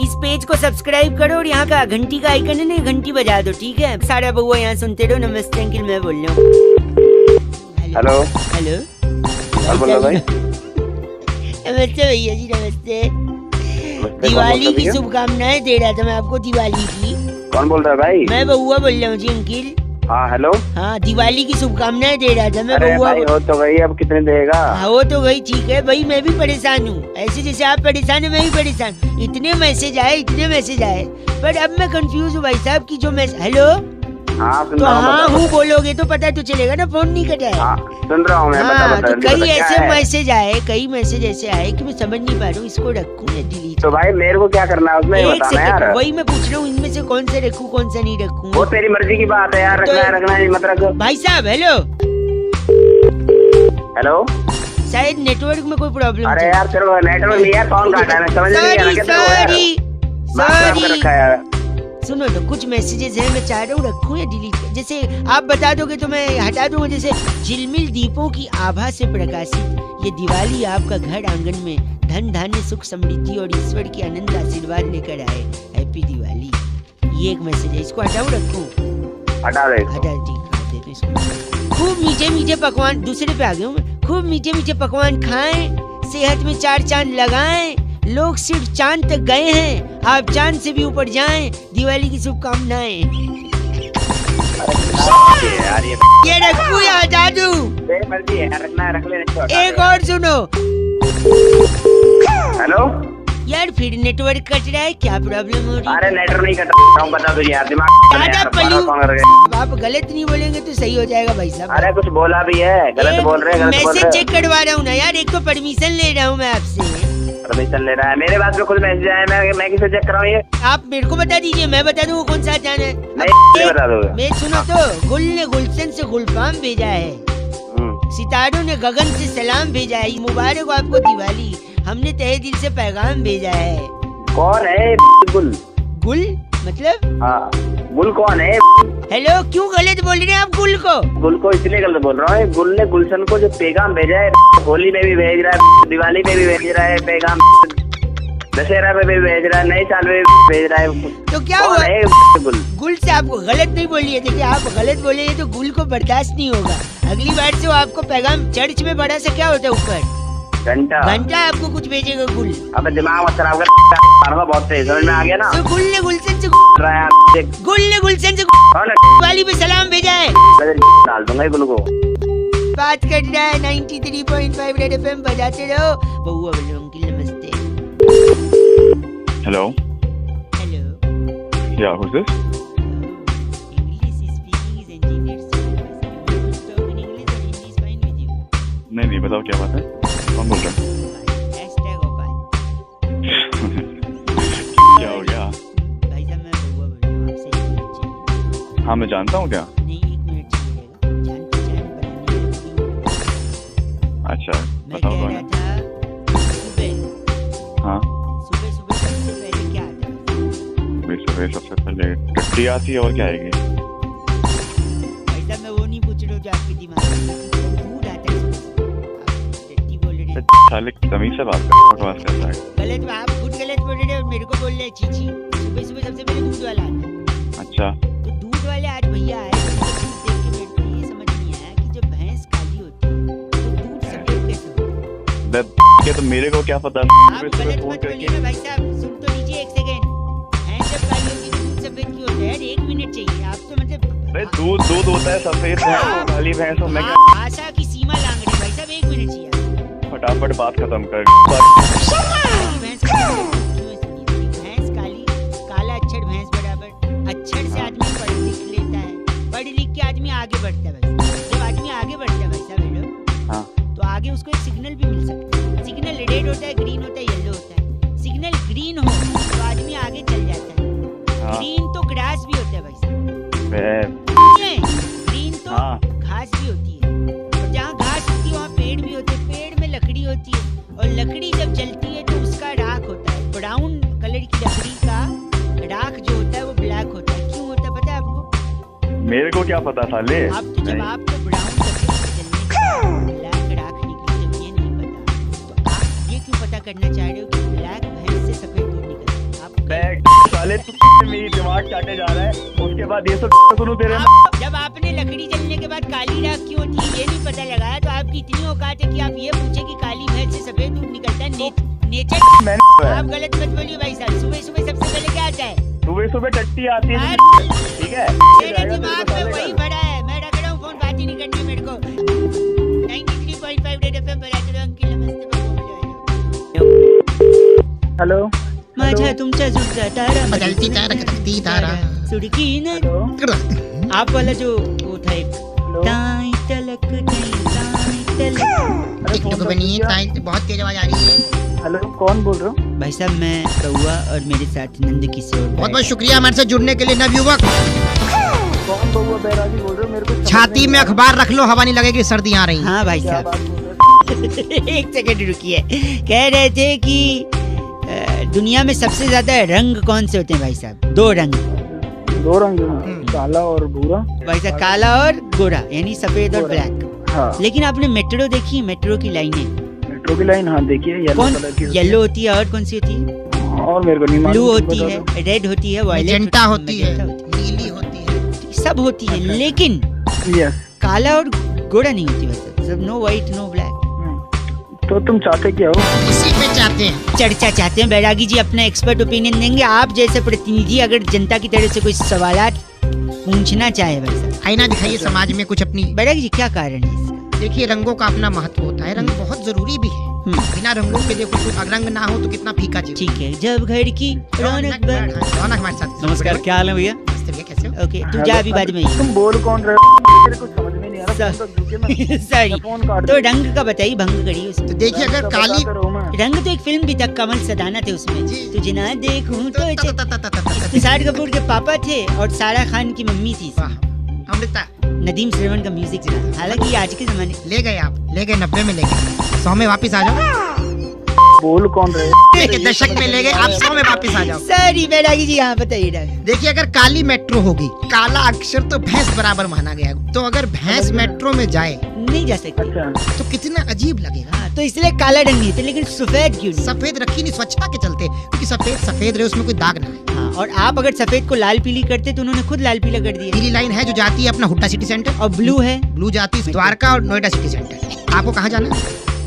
इस पेज को सब्सक्राइब करो और यहाँ का घंटी का आइकन है ना, घंटी बजा दो, ठीक है? सारा बउआ यहाँ सुनते रहो। नमस्ते अंकिल, मैं बोल रहा हूँ। हेलो हेलो बोल रहा भाई? नमस्ते भैया जी, नमस्ते। दिवाली की शुभकामनाएं दे रहा था मैं आपको, दिवाली की। कौन बोल रहा है भाई? मैं बउआ बोल रहा हूँ जी अंकिल। हाँ हेलो। हाँ, दिवाली की शुभकामनाएं दे रहा था मैं। अरे बउआ भाई हो तो गई, अब कितने देगा? हाँ वो तो भाई ठीक है भाई, मैं भी परेशान हूँ। ऐसे जैसे आप परेशान है मैं भी परेशान। इतने मैसेज आए, पर अब मैं कंफ्यूज हूँ भाई साहब की जो मैसेज। हेलो हाँ सुन तो रहा हूँ। हाँ हूँ बोलोगे तो पता तो चलेगा ना, फोन नहीं कटा है। हाँ सुन रहा हूँ मैं। हाँ, तो कई ऐसे मैसेज मैसेज ऐसे आए कि मैं समझ नहीं पा रहा हूँ, इसको रखूँ या डिलीट। तो भाई मेरे को क्या करना है उसमें, एक बताना यार। सेकंड, वही मैं पूछ रहा हूँ, इनमें से कौन से रखूँ कौन सा नहीं रखूँ? वो तेरी मर्जी की बात है यार, तो रखना है मत रखो। भाई साहब हेलो, हेलो शायद नेटवर्क में कोई प्रॉब्लम। अरे यार तेरे को नेटवर्क नहीं है, कौन काटा है, समझ नहीं आ रहा क्या तेरे को यार? सॉरी रखा है। सुनो तो कुछ मैसेजेस हैं, मैं चाह रहा हूँ रखूँ या डिलीट। जैसे आप बता दोगे तो मैं हटा दूंगा। जैसे झिलमिल दीपों की आभा से प्रकाशित ये दिवाली आपका घर आंगन में धन धान्य सुख समृद्धि और ईश्वर की अनंत आशीर्वाद लेकर आए। हैप्पी दिवाली। ये एक मैसेज है, इसको हटाऊँ रखूँ? हटा दे। हटा, ठीक है तो इसको। खूब मीठे मीठे पकवान, दूसरे पे आ गया हूँ मैं। खूब मीठे मीठे पकवान खाएं, सेहत में 4 चांद लगाएं। लोग सिर्फ चांद तक गए हैं, आप चांद से भी ऊपर जाएं। दिवाली की शुभकामनाएं। ये रखूं या हटा दूं? मर्जी है, रखना है रख ले। एक और सुनो। हेलो यार फिर नेटवर्क कट रहा है, क्या प्रॉब्लम हो रही है? अरे नेटवर्क नहीं कट रहा हूँ, बता दो यार। दिमाग आप गलत नहीं बोलेंगे तो सही हो जाएगा भाई साहब। अरे कुछ बोला भी है, गलत बोल रहे हैं। मैसेज चेक करवा रहा हूँ ना यार, एक तो परमिशन ले रहा हूँ मैं आपसे। परमिशन ले रहा है? मेरे पास में खुद मैसेज आया, मैं किसे चेक कराऊँ ये? आप मेरे को बता दीजिए, मैं बता दूँ कौन सा जाना है। नहीं बता दो। मैं सुनो तो, गुल ने गुलशन से गुलफाम भेजा है, सितारों ने गगन से सलाम भेजा है। मुबारक हो आपको दिवाली, हमने तहे दिल से पैगाम भेजा है। कौन है गुल? गुल मतलब? हाँ गुल कौन है? हेलो, क्यों गलत बोल रहे हैं आप गुल को? गुल को इसलिए गलत बोल रहा हूँ, गुल ने गुलशन को जो पैगाम भेजा है, होली में भी भेज रहा है, दिवाली में भी भेज रहा है पैगाम, दशहरा में भी भेज रहा है, नए साल में भी भेज रहा है। तो क्या हुआ? गुल गुल से आपको गलत नहीं बोलिए, देखिए आप गलत बोले तो गुल को बर्दाश्त नहीं होगा। अगली बार से वो आपको पैगाम, चर्च में बड़ा सा क्या होता है ऊपर घंटा आपको कुछ भेजेगा गुल। अब दिमाग मत खराब कर, बहुत तेज समझ में आ गया ना? तो गुल ने गुलशन से दिवाली पे सलाम भेजा है। डाल दूंगा गुल को। बात कर रहा है 93.5 रेड एफएम, बजाते रहो। बउआ बोलो अंकिल नमस्ते। हेलो हेलो या who's this? English speaking is engineer talk in English or Hindi is fine with you? नहीं बताओ क्या बात है, कौन बोल रहे हैं? Hashtag औकात। क्या हो गया? भाई साहब मैं बउआ बोल रहा हूँ, आपसे एक मिनट चाहिए। हाँ मैं जानता हूँ क्या? नहीं एक मिनट चाहिए, जान पहचान बनाने। अच्छा मैं बताओ कह कौन रहा है? था सुबह हाँ सुबह सबसे पहले क्या आता है? सुबह सबसे पहले टट्टी आती है, और क्या आएगी? भाई साहब मैं वो नहीं पूछ रहा हूँ जो आपके दिमाग में, दूध आता है सुबह। आप टट्टी बोल रहे हैं। साले तमीज से बात कर, बकवास करता है। गलत, आप खुद गलत बोल रहे हैं और मेरे को बोल रहे हैं चीची। सुबह सुबह सबसे पहले दूध वाला आता है। अच्छा तो दूध वाले आज भैया आए, तो दूध देख के मेरे को ये समझ नहीं आया कि जब भैंस काली होती है तो दूध सफेद कैसे होता है? ये तो मेरे को क्या पता। आप गलत मत बोलिए ना भाई साहब, सुन तो लीजिए एक सेकेंड। भैंस जब काली होती है तो दूध सफेद क्यों होता है? यार एक मिनट चाहिए, आप तो मतलब अरे दूध होता है, सफेद भैंस काली भैंस हो, मैं क्या? भाषा की सीमा लांग रहे भाई साहब, एक मिनट चाहिए। फटाफट बात खत्म कर। भैंस काली, काला अक्षर भैंस बराबर। अक्षर से आदमी पढ़ लिख लेता है, पढ़ लिख के आदमी आगे बढ़ता है भाई। जब आदमी आगे बढ़ता है भाई साहब हेलो, हाँ तो आगे उसको एक सिग्नल भी मिल सकता है। सिग्नल रेड होता है, ग्रीन होता है, येलो होता है। सिग्नल ग्रीन हो तो आदमी आगे चल जाता है। हाँ ग्रीन तो ग्रास भी होता है भाई साहब, ग्रीन तो हाँ घास भी होती है। और जहाँ घास होती है वहाँ पेड़ भी होते हैं, पेड़ में लकड़ी होती है, और लकड़ी जब जलती है तो उसका राख होता है। ब्राउन कलर की लकड़ी का राख जो होता है वो ब्लैक होता है। क्यों होता है पता है आपको? मेरे को क्या पता साले। आप तो जब आपको ब्राउन लकड़ी से जलने के बाद ब्लैक राख निकली, जब ये नहीं पता तो आप ये क्यों पता करना चाह रहे हो कि ब्लैक भैंस से सफेद दूध निकलता है? आप पहले तू मेरी दिमाग चाटे जा रहा है, उसके बाद ये सब सुनूं तेरे में। जब आपने लकड़ी जलने के बाद काली राख क्यों थी ये नहीं पता लगाया तो आपकी इतनी औकात है कि आप ये पूछे कि काली भैंस से सफेद दूध निकलता है। नेचर मैंने आप गलत मत बोलिए भाई साहब। सुबह सुबह सबसे पहले क्या आता है? सुबह सुबह टट्टी आती है, ठीक है? मेरे दिमाग में वही भरा है। मैं रख रहा हूँ फोन, बात ही नहीं करनी मेरे को। 93.5 रेड एफएम पर आते अंकिल नमस्ते। हेलो माझा तुमच्या जुटता तारा बदलती तारा कटकती तारा सुड़की न आप वाला जो वो था एक ताई तलक ताई तलक। टिकटॉक बनी है ताई, बहुत तेज आवाज आ रही है। हेलो, कौन बोल रहे हो? भाई साहब मैं कौआ और मेरे साथ नंद किशोर। बहुत बहुत शुक्रिया हमारे साथ जुड़ने के लिए नवयुवक। कौन बउआ बैरागी बोल रहे हो? मेरे को छाती में अखबार रख लो, हवा नहीं लगेगी, सर्दी आ रही। हाँ भाई क्या साहब बात बोल रहे हो? एक सेकंड रुकिए। कह रहे थे कि दुनिया में सबसे ज्यादा रंग कौन से होते हैं भाई साहब? दो रंग। दो रंग हैं, काला और भूरा। भाई साहब काला और गोरा यानी सफेद और ब्लैक। हाँ, लेकिन आपने मेट्रो देखी? मेट्रो की लाइनें मेट्रो की लाइन, हाँ देखिए, येलो कौन? कलर की। येलो होती है और कौन सी होती है? और मेरे को नहीं मालूम। ब्लू तुम होती बता है, रेड होती है, वायलेट मैजेंटा होती है, मैजेंटा नीली होती है। सब होती है लेकिन दो। यस। काला और गोरा नहीं होती। वैसे सब नो व्हाइट नो ब्लैक। तो तुम चाहते क्या हो? इसी पे चाहते हैं। चर्चा चाहते हैं। बैरागी जी अपना एक्सपर्ट ओपिनियन देंगे। आप जैसे प्रतिनिधि अगर जनता की तरफ से कोई सवालात पूछना चाहे भाई साहब। आईना दिखाइए समाज में कुछ अपनी। बैरागी जी क्या कारण है इसका? देखिए रंगों का अपना महत्व होता है, रंग बहुत जरूरी भी है। बिना रंगों के देखो कोई रंग ना हो तो कितना फीका जीवन। ठीक है जब घर की रौनक बढ़। रौनक हमारे साथ। नमस्कार, क्या हाल है भैया? नमस्ते भैया, कैसे हो? ओके तू जा अभी बाद में। तुम बोल कौन रहे हो? मेरे को समझ में नहीं आ रहा। फोन तो रुकिए, मैं सॉरी फोन काट तो दूं। रंग का बताइए, भंग करिए उसको। तो देखिए अगर काली रंग तो एक फिल्म भी था, कमल सदाना थे उसमें। जी। तुझे ना देखूं तो वाह, तुषार कपूर के पापा थे और सारा खान की मम्मी थी। अमृता नदीम श्रवण का म्यूजिक था। हालांकि ये आज के जमाने ले गए, आप ले गए 90 में ले गए, 100 में वापस आ जाओ। बोल कौन रहे? के दशक में ले गए, आप 100 में वापस आ जाओ। सॉरी बैरागी जी यहाँ बताइए रंग। देखिए अगर काली मेट्रो होगी, काला अक्षर तो भैंस बराबर माना गया, तो अगर भैंस मेट्रो में जाए नहीं जा सकते। अच्छा, तो कितना अजीब लगेगा। हाँ, तो इसलिए काला रंग नहीं थे, लेकिन सफेद क्यों नहीं? सफेद रखी नहीं, स्वच्छता के चलते, क्योंकि सफेद सफेद रहे, उसमें कोई दाग ना है। हाँ, और आप अगर सफेद को लाल पीली करते तो उन्होंने खुद लाल पीला कर दिया। पीली लाइन है जो जाती है अपना हुड्डा सिटी सेंटर, और ब्लू है। ब्लू जाती है द्वारका और नोएडा सिटी सेंटर। आपको कहाँ जाना है?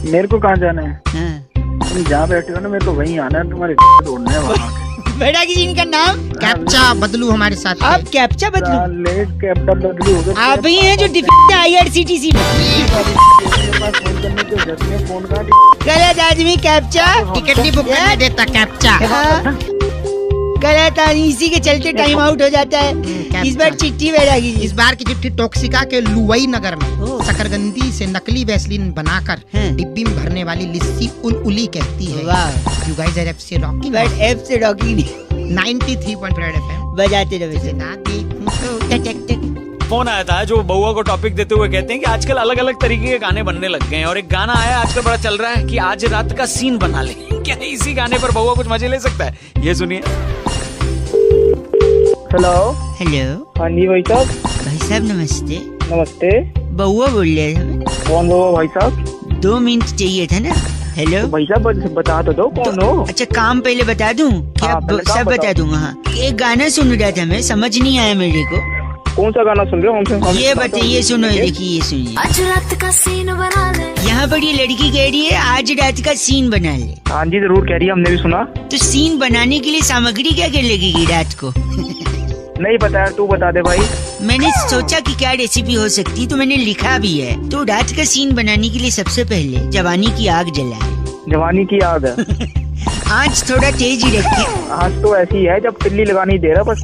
मेरे को कहाँ जाना है? हाँ। तुम जहाँ बैठे हो ना, मेरे को वहीं आना है। तुम्हारे ढूंढना है वहाँ। बैरागी जी इनका नाम? कैप्चा बदलू हमारे साथ है। आप कैप्चा बदलू? लेट कैप्टन बदलू हो गया। आप ही हैं जो डिफेक्ट IRCTC में। मेरे पास फोन करने के जरूरत नहीं, फोन काट। गलत आदमी कैप्चा। टिकट नहीं बुक करने देता कैप्चा। हाँ। गलत आदमी, इसी के चलते टाइम आउट हो जाता है। इस बार चिट्ठी बैरागी जी। इस बार की चिट्ठी टॉक्सिका के लुवई नगर में ओह। शकरकंदी से नकली वैसलीन बनाकर हैं। डिब्बी में भरने वाली लिस्सी उली कहती है। वाह। You guys are FC rocking but F से रॉकिंग नहीं 93.5 FM। बजाते रहो से वैसे। ना देखूं तो टक टक टक। फोन आया था जो बउआ को टॉपिक देते हुए कहते हैं कि आजकल अलग अलग तरीके के गाने बनने लग गए हैं, और एक गाना आया आजकल बड़ा चल रहा है कि आज रात का सीन बना ले। क्या इसी गाने पर बउआ कुछ मजे ले सकता है? ये सुनिए। हेलो। हेलो हाँ जी भाई साहब। भाई साहब नमस्ते। नमस्ते। बउआ बोल रहे थे। कौन हो भाई साहब? 2 मिनट चाहिए था ना। हेलो। भाई साहब बता तो दो कौन हो। अच्छा काम पहले बता दूं क्या? हाँ, पहले काम सब बता बताओ। दूंगा। हाँ एक गाना सुन रहा था मैं, समझ नहीं आया मेरे को। कौन सा गाना सुन रहे हो? हमसे ये बताइए, सुनो ये देखिए, ये सुनिए। आज रात का सीन बना ले। यहाँ पर ये लड़की कह रही है आज रात का सीन बना ले। हाँ जी जरूर कह रही है, हमने भी सुना। तो सीन बनाने के लिए सामग्री क्या क्या लगेगी रात को? नहीं पता यार, तू बता दे भाई। मैंने सोचा कि क्या रेसिपी हो सकती, तो मैंने लिखा भी है। तो रात का सीन बनाने के लिए सबसे पहले जवानी की आग जलाए। जवानी की आग है। आँच थोड़ा तेज ही रखे। आज तो ऐसी है जब तिल्ली लगानी दे रहा बस।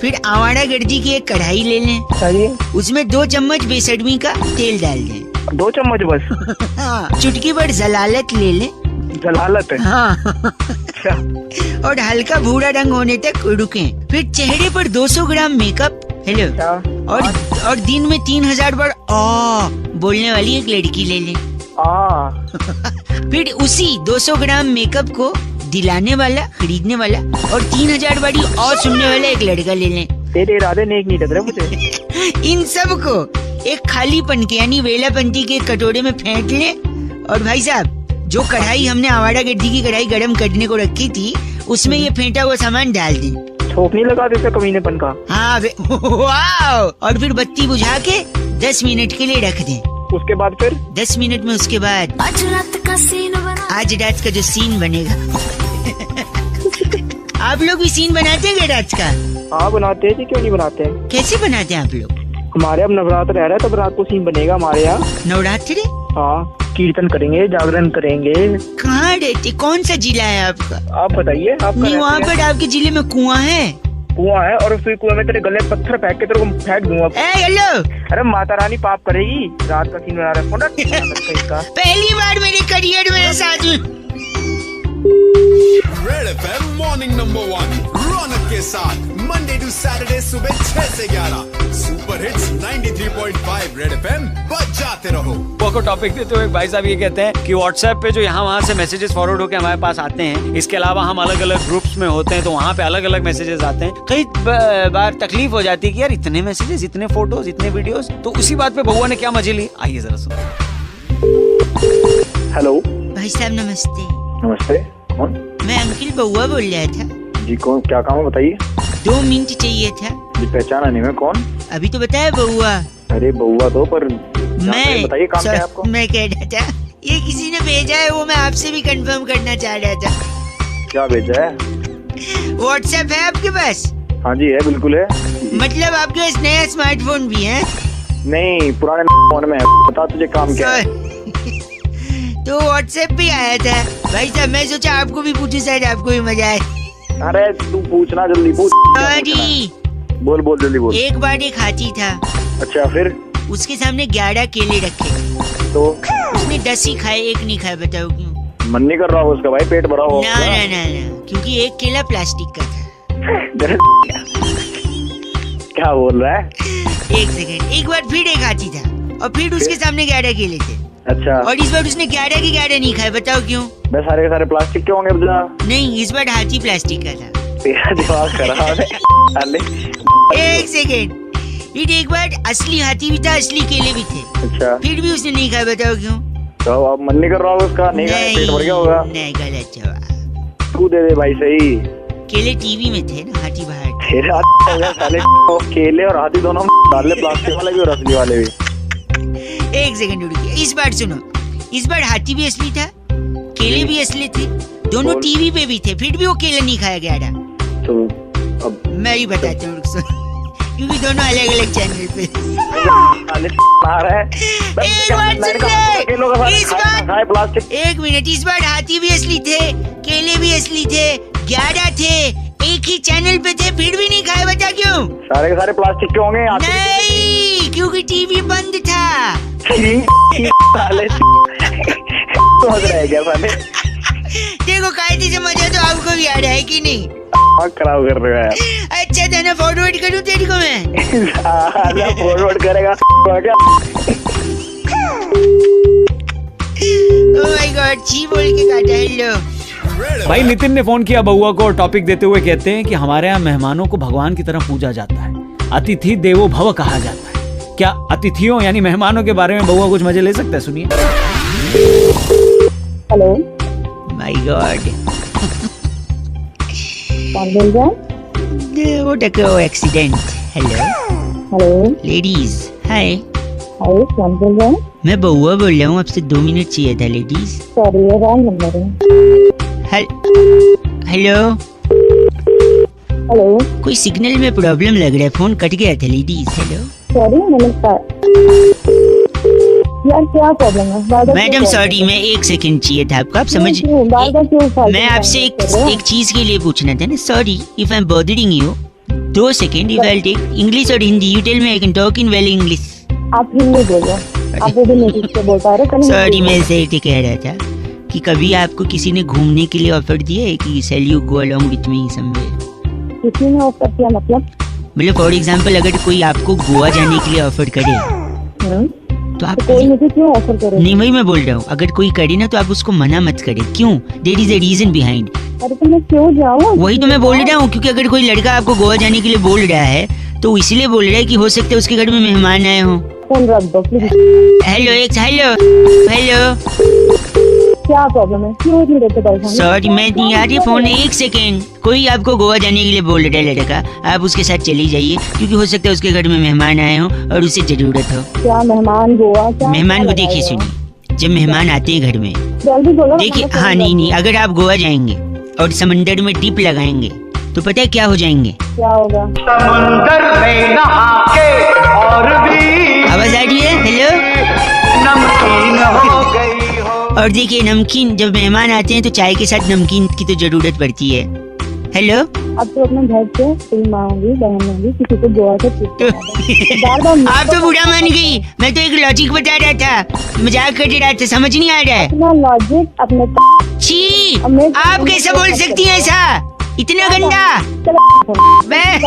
फिर आवारा गर्दी की एक कढ़ाई ले लें, सही। उसमें 2 चम्मच बेसडमी का तेल डाल दें। 2 चम्मच बस। हाँ चुटकी भर जलालत ले लें। जलालत है। हाँ अच्छा। और हल्का भूरा रंग होने तक रुकें। फिर चेहरे पर 200 ग्राम मेकअप। हेलो। क्या? और दिन में 3000 बार आ बोलने वाली एक लड़की ले लें। फिर उसी 200 ग्राम मेकअप को दिलाने वाला, खरीदने वाला और 3000 बारी और सुनने वाला एक लड़का ले लें। तेरे इरादे नेक नहीं लग रहे मुझे। इन सब को एक खाली पन के यानी वेलापंती के कटोरे में फेंट लें। और भाई साहब जो कढ़ाई हमने आवारा गड्डी की कढ़ाई गरम करने को रखी थी, उसमें ये फेंटा हुआ सामान डाल दें। छोक नहीं लगा देते कमीनेपन का। हाँ वाओ। और फिर बत्ती बुझा के 10 मिनट के लिए रख दें। उसके बाद फिर 10 मिनट में उसके बाद आज रात का सीन बना आज रात का जो सीन बनेगा आप लोग भी सीन बनाते हैं रात का? हाँ बनाते हैं जी, क्यों नहीं बनाते हैं। कैसे बनाते हैं आप लोग? हमारे अब नवरात्र रह रहा है, तब रात को सीन बनेगा हमारे यहाँ। नवरात्रि? हाँ, कीर्तन करेंगे, जागरण करेंगे। कहाँ रहते? कौन सा जिला है आपका? आप बताइए। आपका नहीं, वहाँ पर आपके जिले में कुआं है? कुआं है, और फिर कुआं में तेरे गले पत्थर फेंक के तेरे को फेंक दूंगा। हेलो। अरे माता रानी पाप करेगी। रात का सीन बना रहे हैं। पहली बार मेरे करियर में साथ में रेड एफएम मॉर्निंग नंबर 1 रौनक के साथ मंडे टू सैटरडे सुबह 6 से 11 सुपर हिट्स 93.5 रेड एफएम बजाते रहो। को टॉपिक देते हुए भाई साहब ये कहते हैं कि व्हाट्सएप पे जो यहाँ वहाँ से मैसेजेस फॉरवर्ड होकर हमारे पास आते हैं, इसके अलावा हम अलग अलग ग्रुप्स में होते हैं तो वहाँ पे अलग अलग मैसेजेस आते हैं। कई बार तकलीफ हो जाती है कि यार इतने मैसेजेस, इतने फोटोज, इतने वीडियोस। तो उसी बात पे बउआ ने क्या मजे ली, आइए जरा सुनो। हेलो भाई साहब नमस्ते। नमस्ते, कौन? मैं अंकिल बउआ बोल रहा था जी। कौन, क्या काम है बताइए। 2 मिनट चाहिए था जी, पहचाना नहीं मैं, कौन? अभी तो बताया बउआ। अरे बउआ तो, पर मैं बताइए काम क्या है आपको। मैं कह रहा था ये किसी ने भेजा है, वो मैं आपसे भी कंफर्म करना चाह रहा था। क्या भेजा है? व्हाट्सएप है आपके पास? हाँ जी है, बिल्कुल है। मतलब आपके पास नया स्मार्टफोन भी है? नहीं, पुराने फोन में है। बता तुझे काम क्या है। तो व्हाट्सएप पे आया था भाई साहब, मैं सोचा आपको भी पूछूं, शायद आपको भी मजा आए। अरे तू पूछना, जल्दी पूछ। सॉरी। बोल बोल, जल्दी बोल। एक बार एक हाथी था, अच्छा फिर? उसके सामने 11 केले रखे, तो उसने 10 ही खाए, एक नहीं खाया। बताओ क्यों? मन नहीं कर रहा उसका भाई, पेट भरा हो। ना ना ना ना, क्योंकि एक केला प्लास्टिक का था। क्या बोल रहा है? एक सेकंड, एक बार फिर एक हाथी था और फिर उसके सामने 11 केले थे। अच्छा, और इस बार उसने 11 के 11 नहीं खाए। बताओ क्यों? बस सारे के सारे प्लास्टिक के होंगे बजा। नहीं, इस बार हाथी प्लास्टिक का था। तेरा दिमाग खराब है। एक सेकंड, एक बार असली हाथी भी था, असली केले भी थे, अच्छा, फिर भी उसने नहीं खाया। बताओ क्यों? तो अब मन नहीं कर रहा उसका, नहीं खाया, पेट भर गया होगा। नहीं, गलत जवाब। तू दे दे भाई, सही। केले टीवी में थे ना, हाथी बाहर थे। तेरा हो गया साले। केले और हाथी दोनों डाल ले, प्लास्टिक वाले भी और असली वाले भी। एक सेकंड रुकिए, इस बार सुनो। इस बार हाथी भी असली था, केले भी असली थे, दोनों टीवी पे भी थे, फिर भी वो केले नहीं खाया गया था। तो अब मैं ही बताता हूँ, क्योंकि दोनों अलग अलग चैनल पे। आ रहा है। एक बार सुन ले, इस बार प्लास्टिक। एक मिनट, इस बार हाथी भी असली थे, केले भी असली थे, 11 थे, एक ही चैनल पे थे, फिर भी नहीं खाए। बता क्यों? सारे के सारे प्लास्टिक के होंगे। नहीं, क्योंकि टीवी बंद था। साले समझ रहे क्या साले? देखो कायदे से मजा तो आपको भी आ रहा है कि नहीं? खराब कर रहे हो यार। अच्छा था ना, फॉरवर्ड करूँ तेरे को मैं? फॉरवर्ड करेगा। ओह माय गॉड, छी बोल के काटा। हेलो भाई नितिन ने फोन किया बउआ को और टॉपिक देते हुए कहते हैं कि हमारे यहाँ मेहमानों को भगवान की तरह पूजा जाता है, अतिथि देवो भव कहा जाता है। क्या अतिथियों यानी मेहमानों के बारे में बउआ कुछ मजे ले सकता है? सुनिए। हेलो, माय गॉड, कौन बोल रहा है? वो टको एक्सीडेंट। हेलो हेलो, लेडीज, हाय। हाय, कौन बोल रहा है? मैं बउआ बोल रहा हूँ, आपसे 2 मिनट चाहिए था लेडीज। सॉरी, ये रॉन्ग नंबर है। हेलो हेलो, कोई सिग्नल में प्रॉब्लम लग रहा है, फोन कट गया था लेडीज। हेलो सॉरी, नमस्कार यार, क्या प्रॉब्लम है? मैडम सॉरी, मैं 1 सेकंड चाहिए था आपको, आप समझ। मैं आपसे एक चीज के लिए पूछना था ना। Sorry if I am bothering you, 2 second. If I take English और Hindi, you tell me, I can talk in well English. आप हिंदी बोलो, आप वो भी नहीं से बोल पा रहे। सॉरी, मैं ऐसे ही कह रहा था कि कभी आपको किसी ने घूमने के लिए ऑफर दिया है कि shall you go along with me somewhere? किसी ने ऑफर किया? मतलब फॉर एग्जांपल अगर कोई आपको गोवा जाने के लिए ऑफर करे तो आप कोई मुझे क्यों ऑफर करे? नहीं, वही मैं बोल रहा हूँ, अगर कोई करे ना तो आप उसको मना मत करें। क्यों? There is a reason behind. अरे तो मैं क्यों जाऊँ? वही तो मैं बोल रहा हूँ, क्योंकि अगर कोई लड़का आपको गोवा जाने के लिए बोल रहा है तो इसलिए बोल रहा है कि हो सकता है उसके घर में मेहमान आए हो। फोन रख दो प्लीज। हेलो हेलो हेलो क्या प्रॉब्लम है, क्यों इतनी देर से परेशान? सॉरी, मैं नहीं आ रही फोन। एक सेकेंड, कोई आपको गोवा जाने के लिए बोल रहा है लड़का, आप उसके साथ चली जाइए, क्योंकि हो सकता है उसके घर में मेहमान आए हो और उसे जरूरत हो। क्या मेहमान गोवा? क्या मेहमान को देखिए, सुनिए, जब मेहमान आते हैं घर में, जल्दी बोलो। देखिए, हाँ नहीं, अगर आप गोवा जाएंगे और समंदर में डिप लगाएंगे तो पता है क्या हो जाएंगे? क्या होगा? समुंदर में नहा के और भी आवाज आ रही है? हेलो, नमकीन हो गई हो। और देखिए, नमकीन, जब मेहमान आते हैं तो चाय के साथ नमकीन की तो जरूरत पड़ती है। हेलो, अब तो अपने घर से तेरी माँ होगी, बहन होगी, किसी को गोवा से पूछ आप तो बुरा मान गई। मैं तो एक लॉजिक बता रहा था, मजाक कर रहा था, समझ नहीं आ रहा है? अपना लॉजिक अपने छी, अब मैं- आप कैसे बोल सकती हैं ऐसा? इतना गंदा? मैं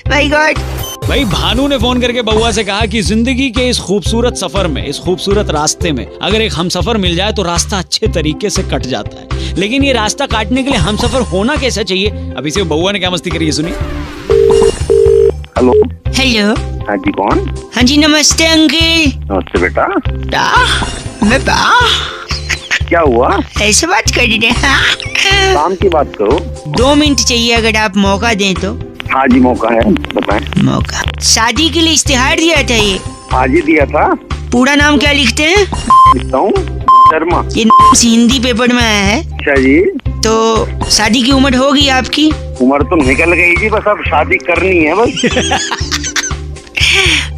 माय गॉड। भाई भानु ने फोन करके बउआ से कहा कि जिंदगी के इस खूबसूरत सफर में, इस खूबसूरत रास्ते में अगर एक हमसफर मिल जाए तो रास्ता अच्छे तरीके से कट जाता है, लेकिन ये रास्ता काटने के लिए हमसफर होना कैसा चाहिए? अभी से बउआ ने क्या मस्ती करी है, सुनिए। हेलो। हेलो, हाँ जी, कौन? हाँ जी, नमस्ते अंकल। नमस्ते बेटा। मैं क्या हुआ? ऐसे बात कर रहे हैं? काम की बात करो। 2 मिनट चाहिए, अगर आप मौका दें तो। हाँ जी, मौका है, बताएं। मौका, शादी के लिए इश्तिहार दिया था ये। आज ही दिया था। पूरा नाम क्या लिखते हैं? लिखता हूँ, शर्मा। ये हिंदी पेपर में आया है। अच्छा जी। तो शादी की उम्र होगी आपकी? उम्र तो निकल गई जी, बस अब शादी करनी है बस।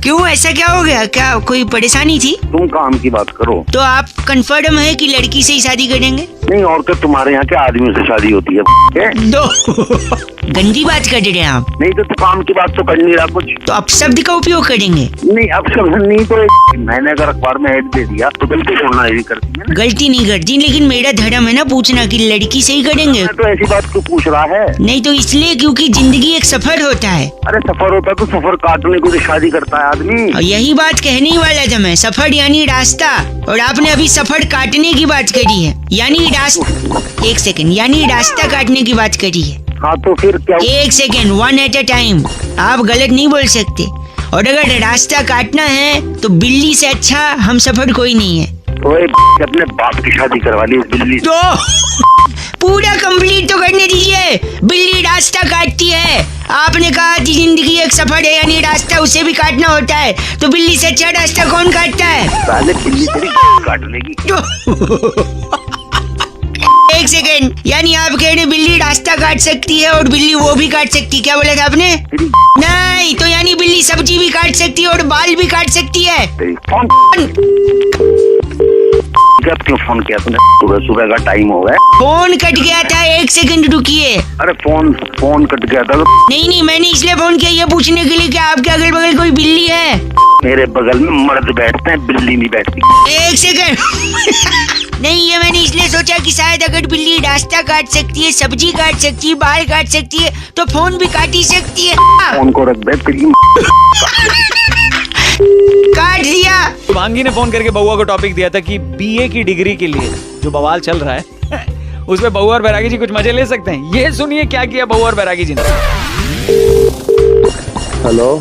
क्यों, ऐसा क्या हो गया? क्या कोई परेशानी थी? तुम काम की बात करो। तो आप कंफर्म है कि लड़की से ही शादी करेंगे? नहीं, और तो तुम्हारे यहाँ के आदमियों से शादी होती है। दो गंदी बात कर रहे हैं आप। नहीं तो काम की बात तो कर नहीं रहा कुछ। तो अपशब्द का उपयोग करेंगे? नहीं, अब सब नहीं तो मैंने अगर अखबार में ऐड दे दिया तो गलती छोड़ना ही करती है ना। गलती नहीं करती, लेकिन मेरा धर्म है ना पूछना कि लड़की से ही करेंगे। मैं तो ऐसी बात क्यों पूछ रहा है? नहीं तो इसलिए क्योंकि जिंदगी एक सफर होता है। अरे सफर होता है तो सफर काटने को तो शादी करता है आदमी। और यही बात कहने ही वाला था मैं, सफर यानी रास्ता, और आपने अभी सफर काटने की बात करी है, यानी एक सेकंड, यानी रास्ता काटने की बात करी है। हाँ तो फिर क्या? एक सेकंड, 1 एट अ टाइम, आप गलत नहीं बोल सकते। और अगर रास्ता काटना है तो बिल्ली से अच्छा हम सफर कोई नहीं है। तो अपने बाप की शादी करवा ली इस बिल्ली से। तो पूरा कंप्लीट तो करने दीजिए। बिल्ली रास्ता काटती है, आपने कहा कि जिंदगी एक सफर है, यानी रास्ता उसे भी काटना होता है, तो बिल्ली से अच्छा रास्ता कौन काटता है? साले बिल्ली तेरी काट लेगी। एक सेकेंड, यानी आप कह रहे बिल्ली रास्ता काट सकती है और बिल्ली वो भी काट सकती है, क्या बोला था आपने? नहीं, तो यानी बिल्ली सब्जी भी काट सकती है और बाल भी काट सकती है। जब क्यों फोन किया तूने? सुबह सुबह का टाइम हो गया। फोन कट गया था, 1 सेकंड रुकिए। अरे फोन कट गया था। नहीं, मैंने इसलिए फोन किया ये पूछने के लिए कि आपके अगल बगल कोई बिल्ली है? मेरे बगल में मर्द बैठते हैं, बिल्ली नहीं बैठती। 1 सेकंड। नहीं, ये मैंने इसलिए सोचा कि शायद अगर बिल्ली रास्ता काट सकती है, सब्जी काट सकती है, बाल काट सकती है, तो फोन भी काट ही सकती है। फोन को रख दे तेरी। काट दिया। भांगी ने फोन करके बउआ को टॉपिक दिया था कि बीए की डिग्री के लिए जो बवाल चल रहा है उसमें बउआ और बैरागी जी कुछ मजे ले सकते हैं। ये सुनिए क्या किया बउआ और बैरागी जी ने। हेलो,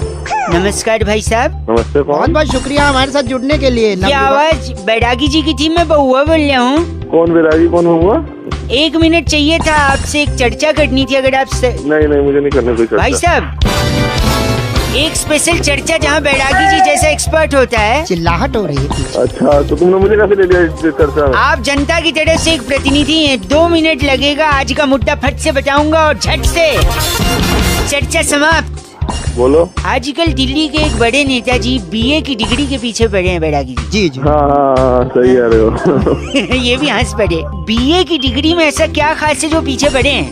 नमस्कार भाई साहब। नमस्ते। बहुत बहुत शुक्रिया हमारे साथ जुड़ने के लिए। ये आवाज बैरागी जी की थी, मैं बउआ बोल रहा हूँ। कौन बैरागी, कौन हुआ? 1 मिनट चाहिए था, आपसे एक चर्चा करनी थी, अगर आप नहीं, मुझे नहीं करने कोई चर्चा। भाई साहब, एक स्पेशल चर्चा जहाँ बैरागी जी जैसा एक्सपर्ट होता है। चिल्लाहट हो रही है पीछे। अच्छा, तो तुमने मुझे कैसे ले लिया इस चर्चा में? आप जनता की तरफ से एक प्रतिनिधि हैं, 2 मिनट लगेगा, आज का मुद्दा फट से बताऊंगा और झट से चर्चा समाप्त। बोलो। आजकल दिल्ली के एक बड़े नेताजी बीए की डिग्री के पीछे पड़े हैं बैरागी जी। जी। हाँ, सही कह रहे हो। ये भी हंस पड़े। बीए की डिग्री में ऐसा क्या खास है जो पीछे पड़े हैं,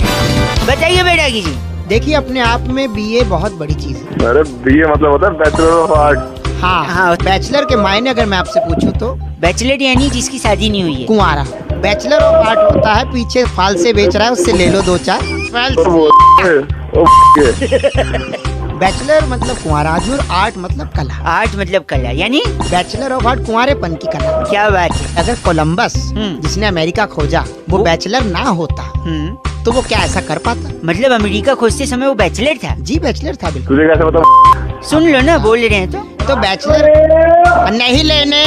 बताइए बैरागी जी। देखिए, अपने आप में बीए बहुत बड़ी चीज है। अरे बीए मतलब होता है बैचलर ऑफ आर्ट। हाँ, बैचलर के मायने अगर मैं आपसे पूछूं तो बैचलर यानी जिसकी शादी नहीं हुई है, कुंवारा। बैचलर ऑफ आर्ट होता है पीछे फाल से बेच रहा है, उससे ले लो 2-4। बैचलर मतलब कुंवारा आदमी और आर्ट मतलब कला। आर्ट मतलब कला, यानी बैचलर ऑफ आर्ट कुंवारेपन की कला। क्या बात है। अगर कोलंबस जिसने अमेरिका खोजा वो बैचलर ना होता तो वो क्या ऐसा कर पाता? मतलब अमेरिका खोजते समय वो बैचलर था? जी, बैचलर था बिल्कुल। तुझे कैसे पता? सुन लो ना, बोल रहे हैं तो बैचलर नहीं लेने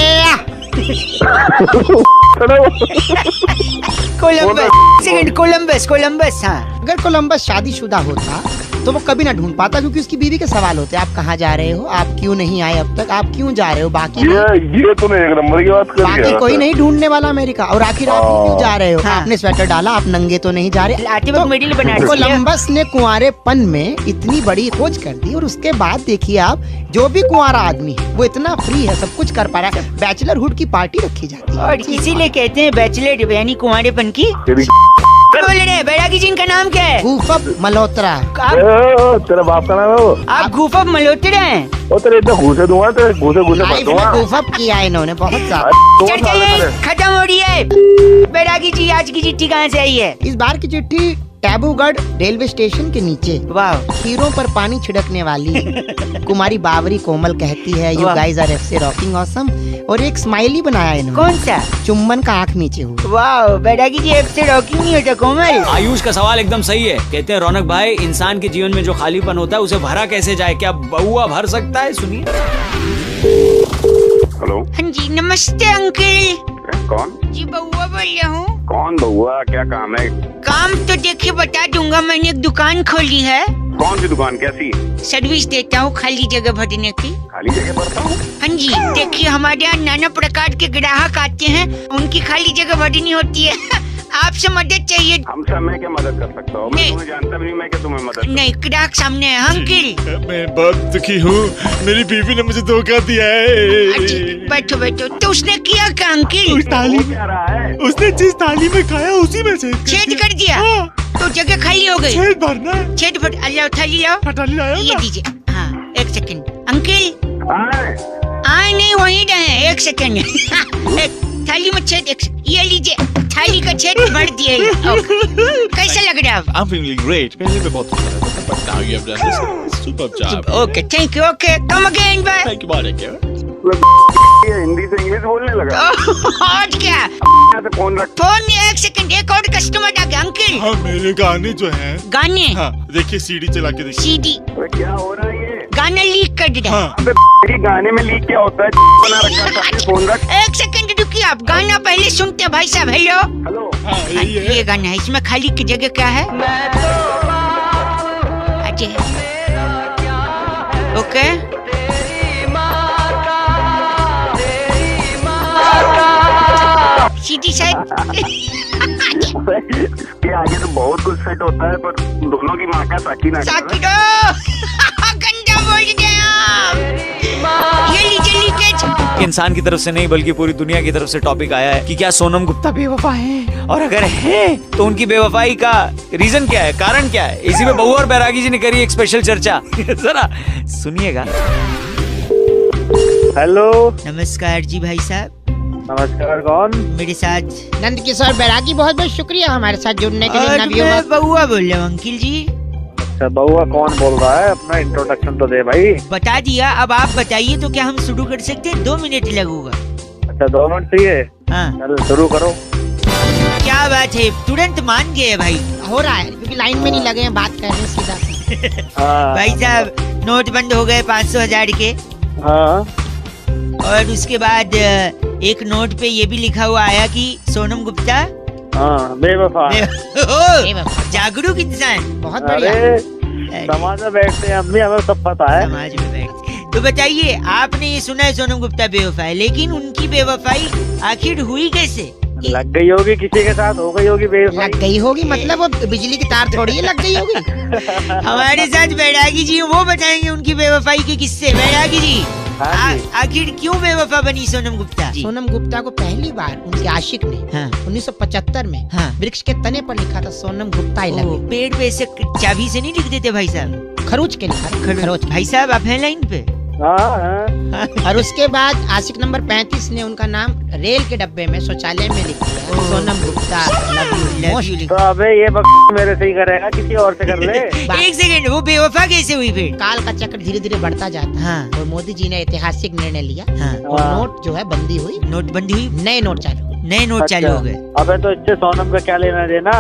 कोलंबस हाँ। अगर कोलंबस शादीशुदा होता तो वो कभी ना ढूंढ पाता, क्योंकि उसकी बीवी के सवाल होते, आप कहाँ जा रहे हो, आप क्यों नहीं आए अब तक, आप क्यों जा रहे हो, बाकी ये तूने एक नंबर की बात कर बाकी कोई नहीं ढूंढने वाला अमेरिका। और आखिर आप क्यों जा रहे हो, हाँ। आपने स्वेटर डाला, आप नंगे तो नहीं जा रहे। आते वक्त मिडिल बना दिया। कोलंबस ने कुंवारेपन में इतनी बड़ी खोज कर दी, और उसके बाद देखिए आप, जो भी कुंवारा आदमी है वो इतना फ्री है, सब कुछ कर पा रहा है। बैचलरहुड की पार्टी रखी जाती है, और इसीलिए कहते हैं बैचलर यानी कुंवारेपन की। बोल रहे बैरागी जी, इनका नाम क्या है? गूफब मल्होत्रा। तेरा बाप का नाम है वो? आप गूफब मल्होत्रा हैं? ओ तेरे इतना घूसे दूंगा, तेरे घूसे भर लाइफ में दूंगा। गूफब किया है इन्होंने बहुत ज्यादा। चल चल, खत्म हो रही है। बैरागी जी, आज की चिट्ठी कहाँ से आई है? इस बार की चिट्ठी टैबूगढ़ रेलवे स्टेशन के नीचे वाह। खीरों पर पानी छिड़कने वाली कुमारी बावरी कोमल कहती है, यू वाह। Guys are FC rocking awesome, और एक स्माइली बनाया इन्होंने, कौन सा? चुम्बन का आंख नीचे हुआ। वाह, बैरागी जी ऐप से रॉकिंग नहीं होता कोमल। आयुष का सवाल एकदम सही है। कहते हैं रौनक भाई, इंसान के जीवन में जो खालीपन होता है उसे भरा कैसे जाए, क्या बउआ भर सकता है? सुनिए। हेलो, हाँ जी, नमस्ते अंकल। कौन? जी बउआ बोल रहा हूँ। कौन बउआ, क्या काम है? काम तो देखिए बता दूंगा, मैंने एक दुकान खोली है। कौन सी दुकान, कैसी? सर्विस देता हूँ खाली जगह भरने की। खाली जगह भरता हूँ? हाँ जी, देखिए हमारे यहाँ नाना प्रकार के ग्राहक आते हैं, उनकी खाली जगह भरनी होती है। आपसे मदद चाहिए? हमसे मैं क्या मदद कर सकता हूँ? मैं नहीं। तुम्हें जानता भी नहीं, मैं क्या तुम्हें मदद? नहीं, ग्राहक सामने है अंकल। मैं बहुत दुखी हूँ, मेरी बीवी ने मुझे धोखा दिया है। जी, बैठो बैठो। तो उसने किया क्या अंकल? थाली क्या रहा है? उसने जिस थाली में खाया उसी में छेद कर दिया? हाँ। तो जगह खाली हो गई? छेद भरना है। छेद भर, अल्लाह थाली लाओ। थाली लाया ये ना? दीजिए। हाँ, एक सेकंड अंकल। हाँ। नहीं वहीं रहे, एक सेकंड। एक थाली में छेद, ये लीजिए, थाली का छेद भर दिए। कैसा लग रहा है? I'm feeling great. पहले मैं बहुत खुश था, but now you have done this superb job. Okay, thank you. Okay, come again bye. Thank you, Marek. ये हिंदी से इंग्लिश बोलने लगा। और क्या? यहाँ से फोन रख। फोन, एक सेकंड, एक और कस्टमर आ गया अंकल। हाँ, मेरे गाने जो हैं। गाने? हाँ, देखिए सीडी चला के देखिए। सीडी? क्या हो रहा है ये? गाना लीक कर दिया। हाँ। अबे गाने में लीक क्या होता है? बना रखा है, फोन रख। एक सेकंड रुकिए, आप गाना पहले सुनते हैं भाई साहब। हेलो। हेलो। हाँ, यही है। ये गाना है, इसमें खाली की जगह क्या है? अच्छा, ओके। सीधी साइड। इसके आगे तो बहुत कुछ सेट होता है, पर दोनों की माँ का साकी ना साकिरो। गंदा बोल गया। ये लीजिए लीकेज। इंसान की तरफ से नहीं बल्कि पूरी दुनिया की तरफ से टॉपिक आया है कि क्या सोनम गुप्ता बेवफा है, और अगर है तो उनकी बेवफाई का रीजन क्या है, कारण क्या है। इसी पे बहू और बैरागी जी ने करी एक स्पेशल चर्चा। जरा सुनिएगा। हेलो, नमस्कार जी भाई साहब। नमस्कार, कौन? मेरे साथ नंद किशोर बैरागी, बहुत बहुत शुक्रिया हमारे साथ जुड़ने के लिए। और नवयुवक मैं बउआ बोल रहा हूँ अंकिल जी। अच्छा बउआ कौन बोल रहा है? अपना इंट्रोडक्शन तो दे भाई। बता दिया, अब आप बताइए तो क्या हम शुरू कर सकते हैं? 2 मिनट लगूंगा। अच्छा 2 मिनट चाहिए? हाँ, चल शुरू करो। क्या बात है, तुरंत मान गए भाई। हो रहा है, क्योंकि लाइन में नहीं लगे हैं, बात कर रहे हैं सीधा। हाँ। भाई साहब, नोट बंद हो गए 500,000 के। हाँ। और उसके बाद एक नोट पे ये भी लिखा हुआ आया कि सोनम गुप्ता हाँ, बेवफा। जागरूक इंसान। बहुत बढ़िया। अरे समाज में बैठते हैं हम भी, हमें सब पता है। समाज में बैठते। तो बताइए, आपने ये सुना है सोनम गुप्ता बेवफा है, लेकिन उनकी बेवफाई आखिर हुई कैसे? लग गई होगी किसी के साथ, हो गई होगी बेवफाई। लग गई होगी मतलब वो बिजली की तार थोड़ी है, लग गई होगी। हमारे साथ बैरागी जी, वो बताएंगे उनकी बेवफाई के किस्से। बैरागी जी, हाँ जी। आखिर क्यों बेवफा बनी सोनम गुप्ता? सोनम गुप्ता को पहली बार उनके आशिक ने हाँ। 1975 में हाँ। वृक्ष के तने पर लिखा था Sonam Gupta I love oh, you. पेड़ पे से चाबी से नहीं लिख देते भाई साहब? खरोच के लिखा था, खरोच। भाई साहब आप हैं लाइन पे? हाँ हाँ। और उसके बाद आशिक नंबर 35 ने उनका नाम रेल के डब्बे में शौचालय में लिख दिया, Sonam Gupta love you most. तो अबे ये मेरे से ही करेगा, किसी और से कर ले। एक सेकंड, वो बेवफा कैसे हुई फिर? काल का चक्र धीरे धीरे बढ़ता जाता है। हाँ। और मोदी जी ने ऐतिहासिक निर्णय लिया, हाँ। और नोट जो है बंदी हुई, नोटबंदी हुई, नए नोट चालू। नए नोट चालू हो गए। अबे तो इससे सोनम का क्या लेना देना?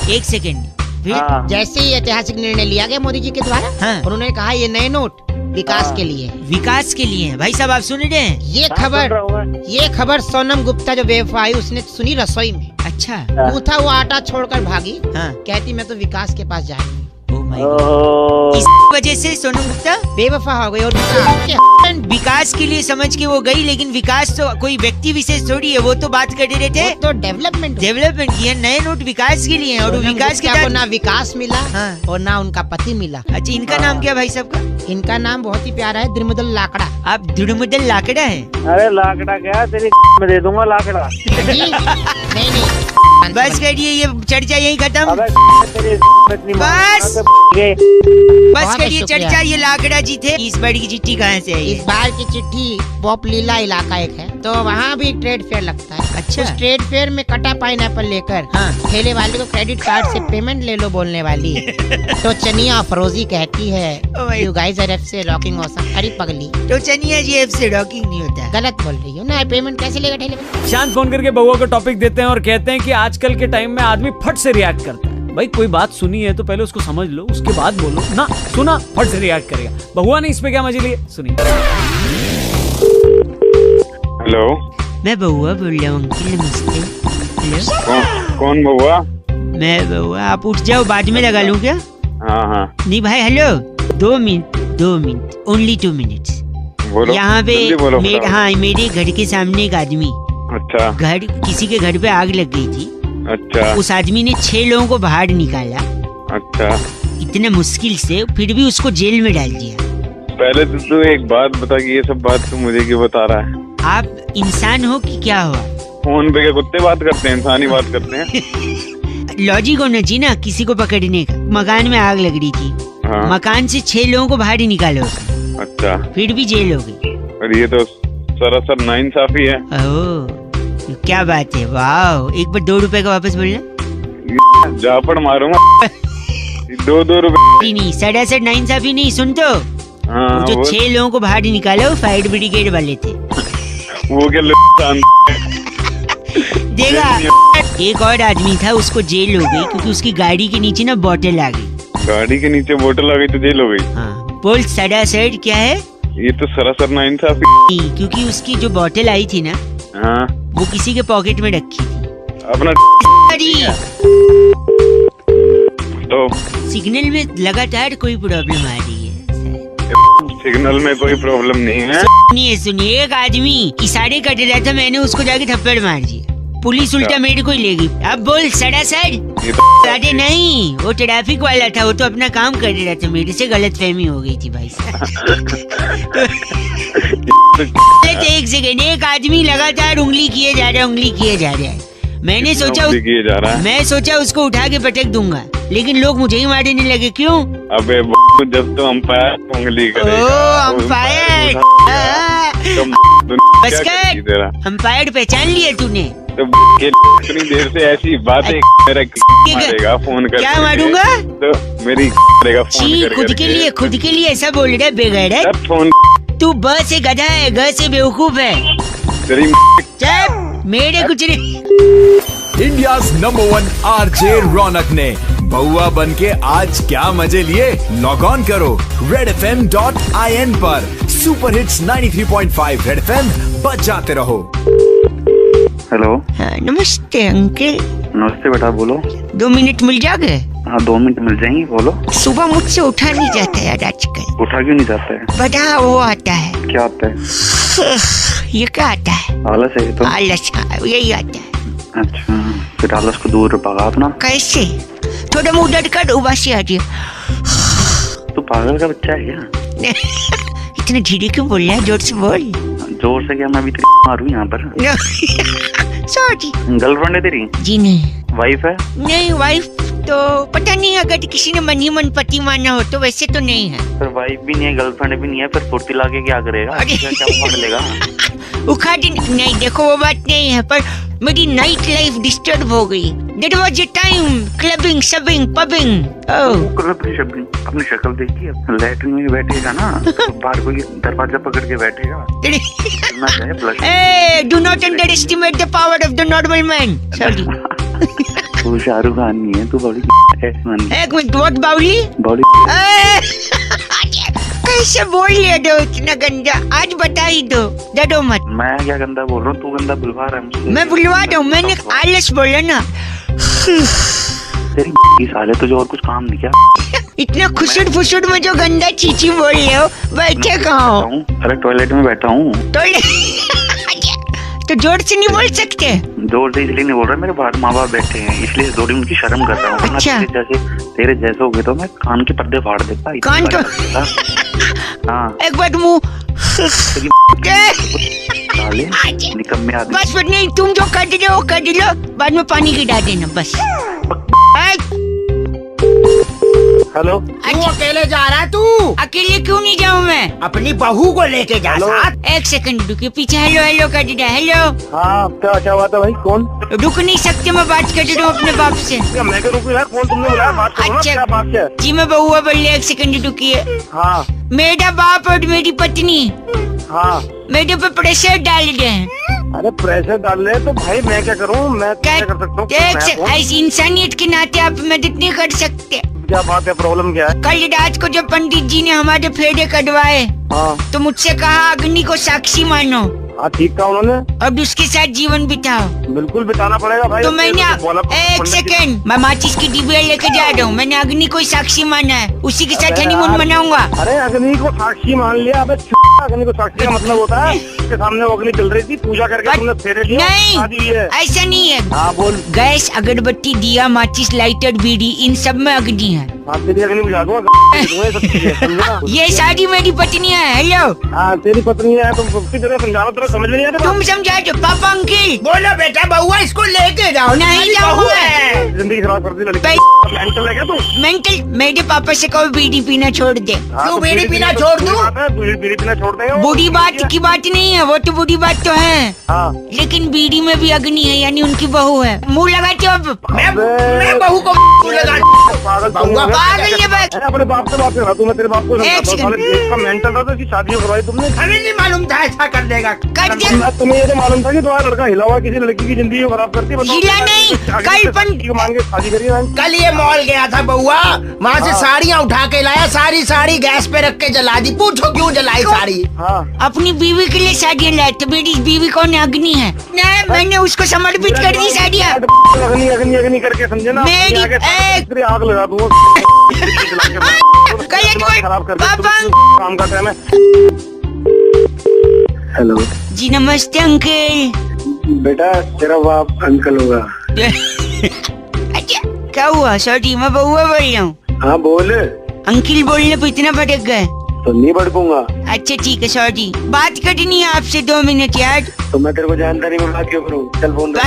एक सेकंड, फिर? हाँ। जैसे ही ऐतिहासिक निर्णय लिया गया मोदी जी के द्वारा, हाँ। उन्होंने कहा ये नए नोट विकास के लिए। विकास के लिए है। भाई साहब आप सुन रहे हैं? ये खबर सोनम गुप्ता जो बेवफाई उसने सुनी रसोई में। अच्छा। गूथा वो आटा छोड़कर भागी। हाँ। कहती मैं तो विकास के पास जाऊंगी। Oh my God. इस वजह से सोनम गुप्ता बेवफा हो गई और विकास के लिए समझ के वो गई, लेकिन विकास तो कोई व्यक्ति विशेष थोड़ी है, वो तो बात कर रहे थे तो डेवलपमेंट की है। नए नोट विकास के लिए हैं और वो विकास के को ना विकास मिला। हाँ। और ना उनका पति मिला। अच्छा, इनका नाम क्या भाई साहब का? इनका नाम बहुत ही प्यारा है, द्रिमुदल लाकड़ा। आप द्रिमुदल लाकड़ा है? अरे लाकड़ा क्या तेरी में दे दूंगा लाकड़ा। नहीं बस करिए, ये चर्चा यही खत्म। बस करिए चर्चा, ये लाकड़ा जी थे। इस बार की चिट्ठी कहाँ से आई? इस बार की चिट्ठी पॉप लीला इलाका एक है, तो वहाँ भी ट्रेड फेयर लगता है। अच्छा। उस ट्रेड फेयर में कटा पाइनएप्पल लेकर ठेले वाले को क्रेडिट कार्ड से पेमेंट ले लो बोलने वाली तो चनिया अफरोजी कहती है यू गाइस आर से रॉकिंग ऑसम। अरे पगली, तो चनिया जी एफ से रॉकिंग नहीं होता। गलत बोल रही हो ना, पेमेंट कैसे लेगा ठेले वाले? शांत फोन करके बउआ को टॉपिक देते हैं और कहते हैं कि आजकल के टाइम में आदमी फट से रिएक्ट करता है। भाई कोई बात सुनी है तो पहले उसको समझ लो, उसके बाद बोलो ना। सुना, फट से रिएक्ट करेगा। बहुआ ने इस पे क्या मजे लिए, सुनिए। हेलो, मैं बउआ बोल रहा हूँ अंकल, नमस्ते। हेलो, कौन बउआ? मैं बउआ। आप उठ जाओ, बाद में लगा लूँ क्या? हाँ। नहीं भाई, हेलो, 2 मिनट, ओनली 2 मिनट्स। यहाँ पे हाँ, मेरे घर के सामने एक आदमी, अच्छा, किसी के घर पे आग लग गई थी। अच्छा। उस आदमी ने 6 लोगों को बाहर निकाला। अच्छा। इतने मुश्किल से, फिर भी उसको जेल में डाल दिया। पहले तो तू एक बात बता कि ये सब बात तू मुझे क्यों बता रहा है? आप इंसान हो कि क्या हुआ? फोन पे क्या कुत्ते बात करते हैं, इंसान ही बात करते हैं? लॉजिक होना चाहिए ना किसी को पकड़ने का। मकान में आग लग रही थी। हाँ। मकान से 6 लोगों को बाहर निकाला उसने। अच्छा। फिर भी जेल हो गई। और ये तो सरासर नाइंसाफी है। ओह, क्या बात है, वाह। एक बार 2 रुपए का वापस बोलना। जापड़ मारूंगा। 2 रुपए नहीं, सरासर नाइंसाफी नहीं, सुन तो। हाँ, जो 6 लोगों को बाहर निकाला वो फायर ब्रिगेड वाले थे। वो क्या देखा, एक और आदमी था, उसको जेल हो गई क्योंकि उसकी गाड़ी के नीचे ना बोतल आ गई। गाड़ी के नीचे बोतल आ गई तो जेल हो गई? हाँ। बोल सरासर क्या है? ये तो सरासर नाइंसाफी। क्योंकि उसकी जो बोतल आई थी ना, हाँ, वो किसी के पॉकेट में रखी थी। अपना तो सिग्नल में लगातार कोई प्रॉब्लम आ रही है। सिग्नल में कोई प्रॉब्लम नहीं है। सुनिए, एक आदमी इशारे कर रहा था, मैंने उसको जाके थप्पड़ मार दिया। पुलिस उल्टा मेरे को ही ले गई। अब बोल सरासर। अरे नहीं, वो ट्रैफिक वाला था, वो तो अपना काम कर रहा था। मेरे से गलतफहमी हो गई थी भाई साहब। एक सेकंड, एक आदमी लगातार उंगली किए जा रहा है। मैंने सोचा उसको उठा के पटक दूंगा, लेकिन लोग मुझे ही मारने लगे। क्यों? अबे जब तो अंपायर उंगली करेगा। ओ अंपायर, बस कर, अंपायर पहचान लिया तूने? तो इतनी देर से ऐसी बातें मारेगा फोन कर। क्या मारूंगा? तो मेरी करेगा फोन कर। खुद के लिए ऐसा बोल रहा है बेगैरत? फोन तू ब से गधा है, ग से बेवकूफ है। मेरे कुछ नहीं। इंडियाज नंबर 1 आरजे रौनक ने बउआ बन के आज क्या मजे लिए? लॉग ऑन करो redfm.in पर। सुपर हिट्स 93.5 रेड एफएम, बजाते रहो। हेलो। हाँ, नमस्ते अंकल। नमस्ते बेटा, बोलो। 2 मिनट मिल जाओगे? हाँ, 2 मिनट मिल जाएंगे, बोलो। सुबह मुझसे उठा नहीं जाता यार आजकल। उठा क्यों नहीं जाता है? बड़ा वो आता है। क्या आता है? ये क्या आता है? आलस है। तो आलस, यही आता है। अच्छा, फिर आलस को दूर भगा अपना। कैसे? थोड़ा मुंह डटकर उबासी आ रही है। तू पागल का बच्चा है क्या? इतने धीरे क्यों बोल रहा है? जोर से बोल। जोर से क्या? मैं भी मारूं यहाँ पर? सॉरी। गर्लफ्रेंड है तेरी? जी नहीं। वाइफ है? नहीं, वाइफ तो पता नहीं, अगर किसी ने मन ही मन पति माना हो तो। वैसे तो नहीं है। फिर वाइफ भी नहीं है, गर्लफ्रेंड भी नहीं है, फिर फुर्ती लाके क्या करेगा? क्या उखाड़ लेगा? उखाड़ नहीं, देखो वो बात नहीं है, पर मेरी नाइट लाइफ डिस्टर्ब हो गई। That was the time clubbing, subbing, pubbing. अपनी शक्ल देखिए, लैट्रिन में बैठेगा ना, बाहर कोई दरवाजा पकड़ के बैठेगा। Do not underestimate the power of the normal man. Sorry. तू शाहरुख खान नहीं है, तू बड़ी। एक मिनट, what बाउली? बॉडी। ऐसे बोल लिया दो इतना गंदा, आज बता ही दो, डरो मत। मैं क्या गंदा बोल रहा हूँ, तू गंदा बुलवा रहा है मुझसे। मैं बुलवा दूं, मैंने आलस बोला ना। तेरी साले तुझे और कुछ काम नहीं क्या? इतना खुशुट फुसुट में जो गंदा चीची बोल रहे हो, बैठे कहाँ हो? अरे टॉयलेट में बैठा हूँ। तो जोर से नहीं बोल सकते? जोर से इसलिए नहीं बोल रहा, मेरे बाहर माँ बाप बैठे हैं इसलिए थोड़ी उनकी शर्म कर रहा हूँ। अच्छा। तेरे जैसे हो गए तो मैं कान के पर्दे फाड़ देता। कान तो हाँ एक बार मुँह निकम्मे आदमी। बस नहीं, तुम जो कर रहे हो कर लो, बाद में पानी गिरा देना बस। हेलो, तू अकेले जा रहा है? तू अकेले क्यों नहीं जाऊँ मैं? अपनी बहू को लेके जा साथ। एक सेकंड रुकिए, पीछे हेलो हेलो कर दिया। हेलो, हाँ क्या हुआ था भाई? कौन? रुक नहीं सकते, मैं बात कर रहा हूँ अपने बाप से। मैं क्यों रुकूं यार? फोन तुमने बुलाया, बात करो ना। अच्छा। क्या बात है? जी मैं बहुआ बोल रही, एक सेकंड रुकिए। हाँ मेरा बाप और मेरी पत्नी हाँ। मेरे पे प्रेशर डाल रहे हैं। अरे प्रेशर डाल रहे तो भाई मैं क्या करूँ? मैं क्या कर सकता हूँ? ऐसी इंसानियत के नाते आप मदद नहीं कर सकते? क्या बात है? प्रॉब्लम क्या है? कल रात को जब पंडित जी ने हमारे फेरे कटवाए हाँ तो मुझसे कहा अग्नि को साक्षी मानो हाँ, ठीक कहा उन्होंने। और उसके साथ जीवन बिताओ। बिल्कुल बिताना पड़ेगा भाई। तो मैंने एक सेकंड, मैं माचिस की डिबिया लेके जा रहा हूँ। मैंने अग्नि को साक्षी माना है, उसी के साथ हनीमून मनाऊंगा। अरे अग्नि को साक्षी मान लिया? अबे अग्नि को साक्षी का मतलब होता है उसके सामने वो अग्नि जल रही थी, पूजा करके तुमने फेरे लिए, शादी हुई है। ऐसा नहीं है। हाँ बोल। गैस, अगरबत्ती, दिया, माचिस, लाइटर, बीड़ी, इन सब में अग्नि है। हाँ तेरी अग्नि बुझा दूंगा। ये शादी मेरी पत्नी है। हेलो। हाँ तेरी पत्नी है, तुम समझाओ, तेरा समझ में नहीं आता। तुम समझा दो पापा अंकिल। बोलो बेटा बउआ इसको लेके जाओ। नहीं जाऊंगा। जिंदगी खराब कर दी लड़की। मेंटल है क्या तू? मेंटल? मेरे पापा से कहो बीड़ी पीना छोड़ दे। क्यों बीड़ी पीना छोड़ दूं? बीड़ी पीना छोड़ देगा? बुरी बात की बात नहीं है, वो तो बुरी बात तो है। हाँ लेकिन बीड़ी में भी अग्नि है, यानी उनकी बहू है। मुंह लगाते हो अब? मैं बहू को लगा। पागल ये बात। अपने बाप से बात कर रहा तू। मैं तेरे बाप को मेंटल था तो इसकी शादी करवाई तुमने? हमें नहीं मालूम था ऐसा कर देगा। कर दे। तुम्हें ये तो मालूम था कि तुम्हारा लड़का हिला हुआ किसी लड़की की जिंदगी को खराब करती है? हिला नहीं, कल मांग के शादी करिए। कल ये मॉल गया था बउआ, वहाँ से साड़ियाँ उठा के लाया, सारी साड़ी गैस पे रख के जला दी। पूछो क्यों जलाई साड़ी? हाँ अपनी बीवी के लिए साड़ियाँ लाए थे। मेरी बीवी कौन है? अग्नि है। नहीं, मैंने उसको समर्पित कर दी साड़ियाँ। अग्नि अग्नि अग्नि करके समझे ना? मेरी आग लगा दूंगा। खराब कर काम का टाइम है। हेलो जी नमस्ते अंकल। बेटा तेरा बाप अंकल होगा। अच्छा क्या हुआ? सॉरी, मैं बउआ बोल रहा हूँ। हाँ बोल। अंकल बोलने पे इतना भटक गए? तो नहीं भड़कूंगा। अच्छा ठीक है, सॉरी। बात करनी है आपसे 2 मिनट यार। तो मैं तेरे को जानता नहीं, मैं बात क्यों करूँ? चल फोन रख।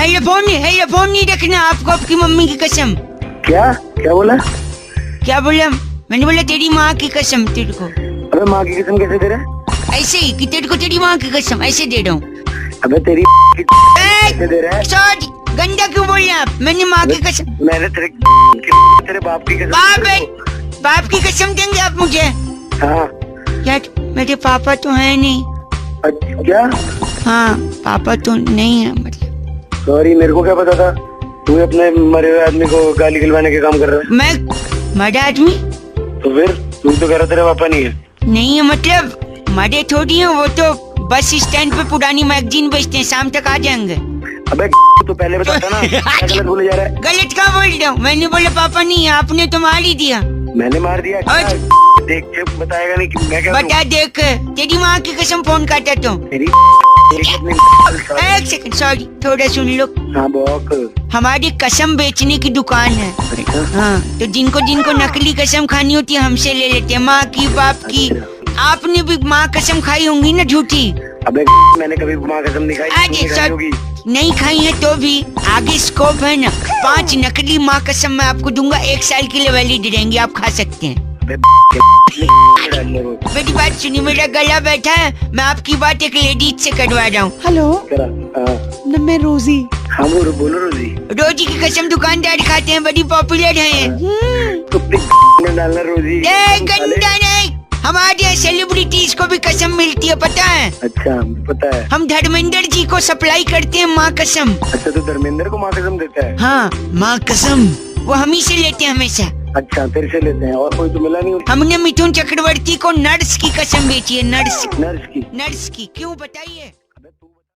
फोन नहीं रखना आपको, आपकी मम्मी की कसम। क्या क्या बोला? क्या बोला? मैंने बोला तेरी माँ की कसम तेरे को। अबे माँ की कसम कैसे दे रहा है? ऐसे ही कि तेरे को तेरी माँ की कसम ऐसे दे रहा हूँ। अबे तेरी की कैसे दे रहा है? सॉरी, गंदा क्यों बोल रहे हैं आप? मैंने माँ की कसम। मैंने तेरे बाप की कसम। बाप की कसम देंगे आप मुझे? हाँ यार मेरे पापा तो है नहीं। क्या? हाँ पापा तो नहीं है मतलब। सॉरी, मेरे को क्या पता था तू अपने मरे हुए आदमी को गाली खिलवाने के काम कर रहा है। मैं मरा आदमी? तो फिर तू तो कह रहा तेरे पापा नहीं है। नहीं है मतलब मरे थोड़ी है, वो तो बस स्टैंड पे पुरानी मैगजीन बेचते हैं, शाम तक आ जाएंगे। अबे तो पहले बताता ना। क्या गलत बोले जा रहा है? गलत कहाँ बोल रहा हूँ? मैंने बोला पापा नहीं है, आपने तो मार ही दिया। मैंने मार दिया? देख के बताएगा नहीं कि मैं क्या बता। देख तेरी माँ की कसम फोन काटा तो। एक सेकंड, सॉरी, थोड़ा सुन लो। हाँ बोक। हमारी कसम बेचने की दुकान है। हाँ तो जिनको जिनको नकली कसम खानी होती है हमसे ले लेते हैं, माँ की बाप की। आपने भी माँ कसम खाई होंगी ना झूठी? अबे मैंने कभी माँ कसम नहीं खाई। नहीं खाई है तो भी आगे स्कोप है ना। 5 नकली माँ कसम मैं आपको दूंगा, 1 साल के लिए वैलिड रहेंगी, आप खा सकते हैं। मेरी बात सुनिए, मेरा गला बैठा है, मैं आपकी बात एक लेडीज से करवा रहा हूँ। हेलो मैं रोजी। हाँ बोलो रोजी। रोजी की कसम दुकानदार खाते हैं, बड़ी पॉपुलर है। डालना रोजी। गंदा नहीं, हमारे यहाँ सेलिब्रिटीज को भी कसम मिलती है, पता है? अच्छा पता है। हम धर्मेंद्र जी को सप्लाई करते हैं माँ कसम। अच्छा तो धर्मेंद्र को माँ कसम देता है? हाँ माँ कसम वो हम ही से लेते हैं हमेशा। अच्छा तेरे से लेते हैं, और कोई तो मिला नहीं? हमने मिथुन चक्रवर्ती को नर्स की कसम बेची है, नर्स नर्स की। नर्स की, क्यों बताइए?